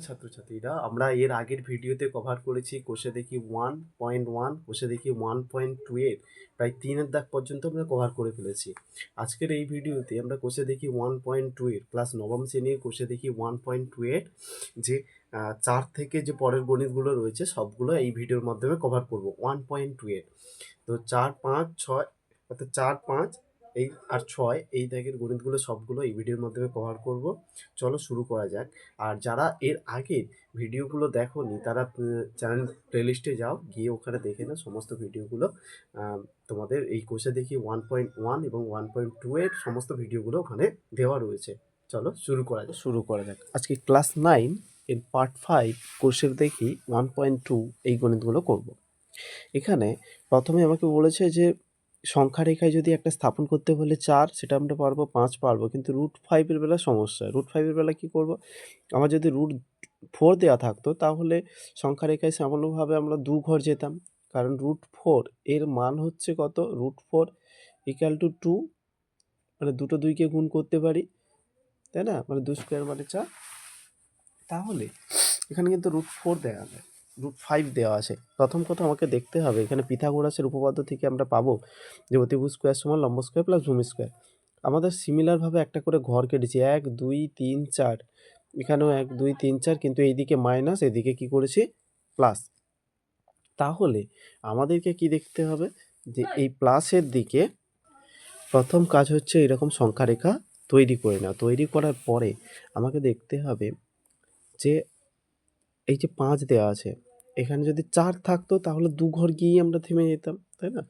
ছাত্রছাত্রীরা, আমরা এর আগের ভিডিওতে কভার করেছি কোষে দেখি 1.1, কোষে দেখি 1.2 এর প্রায় 3-এর দাগ পর্যন্ত আমরা কভার করে ফেলেছি। আজকের এই ভিডিওতে আমরা কোষে দেখি 1.2 এর প্লাস নবম শ্রেণীর কোষে দেখি 1.2 এর যে 4 থেকে যে পরের গণিতগুলো রয়েছে সবগুলো এই ভিডিওর মাধ্যমে কভার করব 1.2 এর। তো 4, 5, 6 অর্থাৎ 4, 5 এই আর 6 এই দাগের গণিতগুলো সবগুলো এই ভিডিওর মাধ্যমে কভার করব। চলো শুরু করা যাক। আর যারা এর আগে ভিডিওগুলো দেখোনি তারা চ্যানেল প্লেলিস্টে যাও, গিয়ে ওখানে দেখে নাও সমস্ত ভিডিওগুলো। তোমাদের এই কোর্সে দেখি 1.1 এবং 1.2 এর সমস্ত ভিডিওগুলো ওখানে দেওয়া রয়েছে। চলো শুরু করা যাক। আজকে ক্লাস 9 এর পার্ট 5 কোর্সের দেখি 1.2 এই গণিতগুলো করব। এখানে প্রথমে আমাকে বলেছে যে সংখ্যা রেখায় যদি একটা স্থাপন করতে বলে 4, সেটা আমরা পারবো, 5 পারবো, কিন্তু √5 এর বেলা সমস্যা। √5 এর বেলা কী করব? আমার যদি √4 দেওয়া থাকতো তাহলে সংখ্যা রেখায় সামান্যভাবে আমরা 2 ঘর যেতাম, কারণ √4 এর মান হচ্ছে কত? √4 = 2, মানে দুটো 2কে গুণ করতে পারি, তাই না? মানে 2 স্কোয়ার মানে 4। তাহলে এখানে কিন্তু √4 দেওয়া আছে, √5 দেওয়া আছে। প্রথম কথা আমাকে দেখতে হবে এখানে পিথাগোরাসের উপপাদ্য থেকে আমরা পাবো যে অতিভুজ স্কোয়ার সমান লম্ব স্কোয়ার প্লাস ভূমি স্কোয়ার। আমাদের সিমিলারভাবে একটা করে ঘর কেটেছি, 1 2 3 4, এখানেও 1 2 3 4, কিন্তু এইদিকে মাইনাস, এদিকে কি করেছি? প্লাস। তাহলে আমাদেরকে কি দেখতে হবে যে এই প্লাসের দিকে প্রথম কাজ হচ্ছে এরকম সংখ্যা রেখা তৈরি করে নেওয়া। তৈরি করার পরে আমাকে দেখতে হবে যে এই যে 5 দেওয়া আছে, এখানে যদি 4 থাকতো তাহলে 2 ঘর গিয়েই আমরা থেমে যেতাম, তাই না?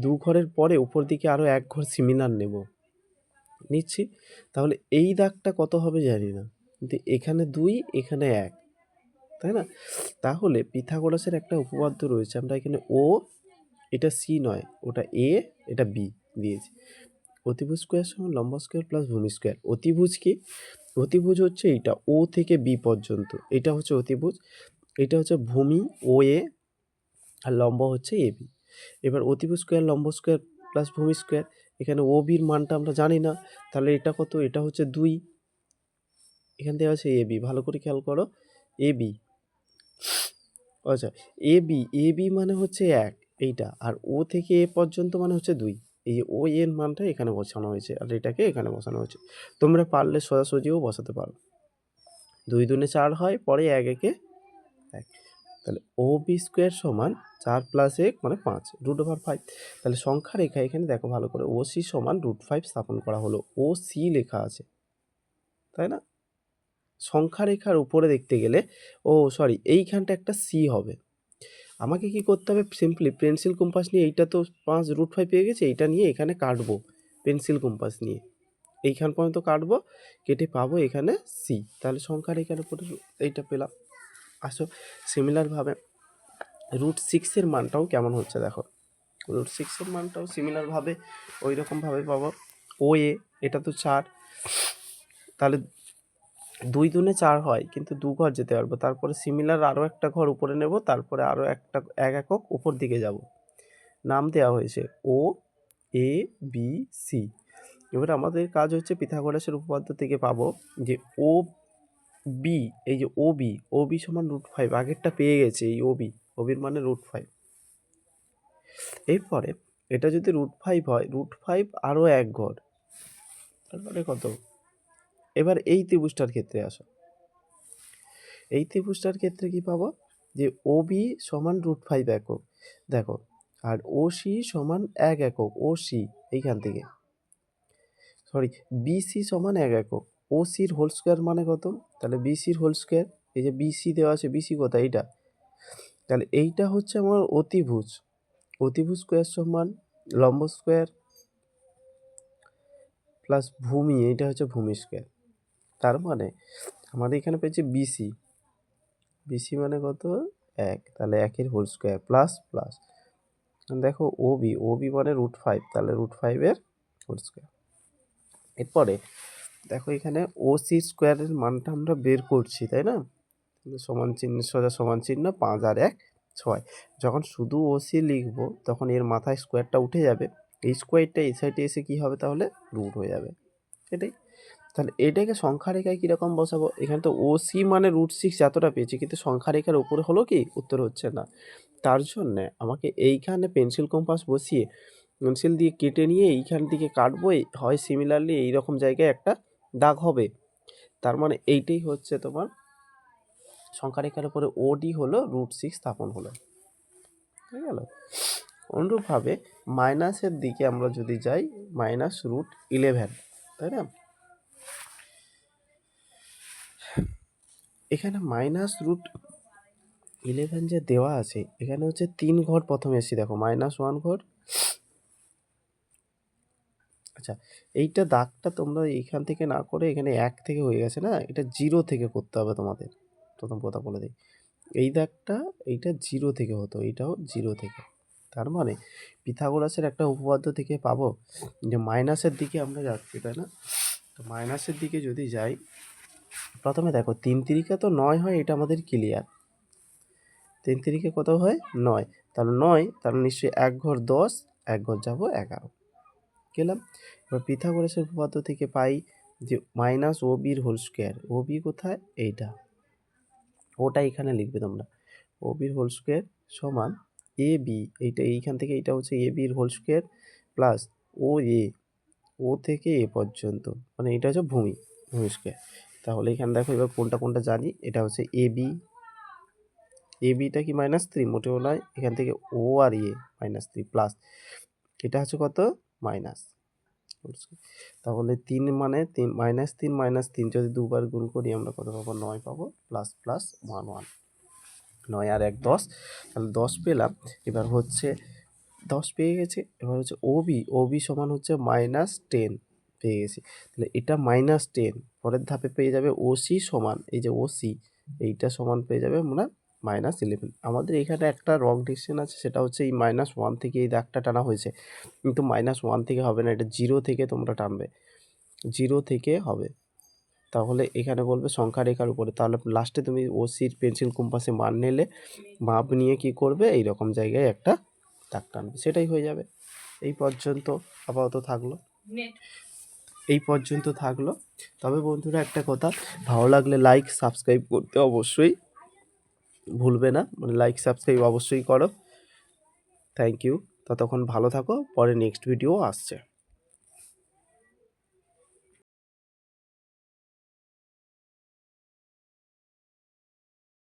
2 ঘরের পরে উপর দিকে আরও 1 ঘর সিমিলার নিচ্ছি। তাহলে এই দাগটা কত হবে জানি না, কিন্তু এখানে 2, এখানে 1, তাই না? তাহলে পিথাগোরাসের একটা উপপাদ্য রয়েছে, আমরা এখানে ও, এটা সি নয়, ওটা এ, এটা বি দিয়েছি। অতিভুজ স্কোয়ার সমান লম্ব স্কোয়ার প্লাস ভূমি স্কোয়ার। অতিভুজ কি? অতিভুজ হচ্ছে এইটা ও থেকে বি পর্যন্ত, এটা হচ্ছে অতিভুজ। এটা হচ্ছে ভূমি ও এ, আর লম্ব হচ্ছে এ বি। এবার অতিভুজ স্কোয়ার লম্ব স্কোয়ার প্লাস ভূমি স্কোয়ার, এখানে ও বির মানটা আমরা জানি না, তাহলে এটা কত? এটা হচ্ছে 2। এখান থেকে আছে এ বি, ভালো করে খেয়াল করো, এ বি। আচ্ছা, এ বি মানে হচ্ছে 1 এইটা, আর ও থেকে এ পর্যন্ত মানে হচ্ছে 2। এই যে ও এর মানটা এখানে বসানো হয়েছে আর এটাকে এখানে বসানো হয়েছে। তোমরা পারলে সোজাসুজিও বসাতে পারো। 2 2 4 হয়, পরে 1 1 1। তাহলে ও বি স্কোয়ার সমান 4 + 1 মানে 5 √5। তাহলে সংখ্যা রেখা এখানে দেখো ভালো করে, ও সি সমান √5 স্থাপন করা হলো। ও সি লেখা আছে, তাই না? সংখ্যা রেখার উপরে দেখতে গেলে, এইখানটা একটা সি হবে। আমাকে কি করতে হবে? সিম্পলি পেন্সিল কম্পাস নিয়ে, এইটা তো 5 √5 পেয়ে গেছে, এইটা নিয়ে এখানে কাটবো পেন্সিল কম্পাস নিয়ে, এইখান পর্যন্ত কাটবো, কেটে পাবো এখানে সি। তাহলে সংখ্যা রেখার উপরে এইটা পেলাম। আসো সিমিলারভাবে √6 এর মানটাও কেমন হচ্ছে দেখো। √6 এর মানটাও সিমিলারভাবে ওই রকমভাবে পাবো। ও এ, এটা তো 4, তাহলে 2 2 4 হয়, কিন্তু 2 ঘর যেতে পারবো। তারপরে সিমিলার আরও একটা ঘর উপরে নেব, তারপরে আরও একটা 1 একক উপর দিকে যাব। নাম দেওয়া হয়েছে ও এ বি সি। এবার আমাদের কাজ হচ্ছে পিথাগোরাসের উপপাদ্য থেকে পাবো যে ও বি, এই যে ও বি সমান √5, আগেরটা পেয়ে গেছে এই ও বির মানে √5। এরপরে এটা যদি √5 হয়, √5 আরও 1 ঘর, তারপরে কত? এবার এই ত্রিভুজটার ক্ষেত্রে আসো। এই ত্রিভুজটার ক্ষেত্রে কি পাবো? যে ও বি সমান √5 একক, দেখো, আর ও সি সমান 1 একক। ও সি এইখান থেকে, বিসি সমান 1 একক। ও সির হোল স্কোয়ার মানে কত? তাহলে বিসির হোল স্কোয়ার, এই যে বিসি দেওয়া আছে, বিসি কোথায়? এইটা। তাহলে এইটা হচ্ছে আমার অতিভুজ। অতিভুজ স্কোয়ার সমান লম্ব স্কোয়ার প্লাস ভূমি, এইটা হচ্ছে ভূমি স্কোয়ার। তার মানে আমাদের এখানে পেয়েছি বিসি, বিসি মানে কত? 1, তাহলে 1 এর হোল স্কোয়ার প্লাস প্লাস, দেখো ও বি মানে √5, তাহলে √5 এর হোল স্কোয়ার। এরপরে দেখো এখানে ও সি স্কোয়ারের মানটা আমরা বের করছি, তাই না? সমান চিহ্ন, সোজা সমান চিহ্ন, 5 আর 1 6। যখন শুধু ও সি লিখবো তখন এর মাথায় স্কোয়ারটা উঠে যাবে, এই স্কোয়ারটা এই সাইডে এসে কি হবে? তাহলে √ হয়ে যাবে, এটাই। তাহলে এটাকে সংখ্যা রেখায় কীরকম বসাবো? এখানে তো ওসি মানে √6 এতটা পেয়েছি, কিন্তু সংখ্যা রেখার উপরে হলো কি? উত্তর হচ্ছে না। তার জন্যে আমাকে এইখানে পেন্সিল কম্পাস বসিয়ে পেন্সিল দিয়ে কেটে নিয়ে এইখান থেকে কাটবো, হয় সিমিলারলি এইরকম জায়গায় একটা দাগ হবে। তার মানে এইটাই হচ্ছে তোমার সংখ্যা রেখার উপরে ওডি হলো √6 স্থাপন হলো, ঠিক গেল? অনুরূপভাবে মাইনাসের দিকে আমরা যদি যাই, -√11, তাই না? এখানে -√11 যে দেওয়া আছে, এখানে হচ্ছে 3 ঘর প্রথমে এসে দেখো, -1 ঘর। আচ্ছা, এইটা দাগটা তোমরা এইখান থেকে না করে এখানে 1 থেকে হয়ে গেছে না, এটা 0 থেকে করতে হবে তোমাদের। প্রথম কথা বলে দিই, এই দাগটা এইটা 0 থেকে হতো, এইটাও 0 থেকে। তার মানে পিথাগোরাসের একটা উপপাদ্য থেকে পাবো যে মাইনাসের দিকে আমরা যাচ্ছি, তাই না? তো মাইনাসের দিকে যদি যাই, প্রথমে দেখো 3 তিরিকা তো 9 হয়, এটা আমাদের ক্লিয়ার। 3 তিরিকে কত হয়? 9। তাহলে 9, তাহলে নিশ্চয়ই 1 ঘর 10, 1 ঘর যাবো 11 গেলাম। এবার পিথাগোরাসের উপপাদ্য থেকে পাই যে -OB² OB কোথায়? এইটা, ওটা এখানে লিখবে তোমরা। OB² সমান AB, এইটা এইখান থেকে এইটা হচ্ছে AB² প্লাস OA, ও থেকে এ পর্যন্ত, মানে এটা হচ্ছে ভূমি স্কোয়ার। তাহলে এখানে দেখো এবার কোনটা কোনটা জানি, এটা হচ্ছে ABটা কি -3? মোটেও নয়। এখান থেকে ও আর এ -3 প্লাস এটা হচ্ছে কত? মাইনাস। তাহলে 3 মানে 3 -3 যদি দুবার গুণ করি আমরা কত পাবো? 9 পাবো, প্লাস প্লাস 1 1, 9 আর 1 10, তাহলে 10 পেলাম। এবার হচ্ছে 10 পেয়ে গেছি। এবার হচ্ছে ওবি সমান হচ্ছে -10 পেয়ে গেছি। তাহলে এটা -10, পরের ধাপে পেয়ে যাবে ওসি সমান, এই যে ওসি এইটা সমান পেয়ে যাবে আমরা -11। আমাদের এখানে একটা রং ডিসিশন আছে, সেটা হচ্ছে এই -1 থেকে এই দাগটা টানা হয়েছে, কিন্তু -1 থেকে হবে না, এটা 0 থেকে তোমরা টানবে, 0 থেকে হবে। তাহলে এখানে বলবে সংখ্যা রেখার উপরে, তাহলে লাস্টে তুমি ওসির পেন্সিল কম্পাসে মান নিলে, মাপ নিয়ে কি করবে? এইরকম জায়গায় একটা দাগ টানবে, সেটাই হয়ে যাবে। এই পর্যন্ত আপাতত থাকলো। তবে বন্ধুরা একটা কথা, ভালো লাগলে লাইক সাবস্ক্রাইব করতে অবশ্যই ভুলবে না, মানে লাইক সাবস্ক্রাইব অবশ্যই করো। Thank you. ততক্ষণ ভালো থাকো, পরে নেক্সট ভিডিও আসছে।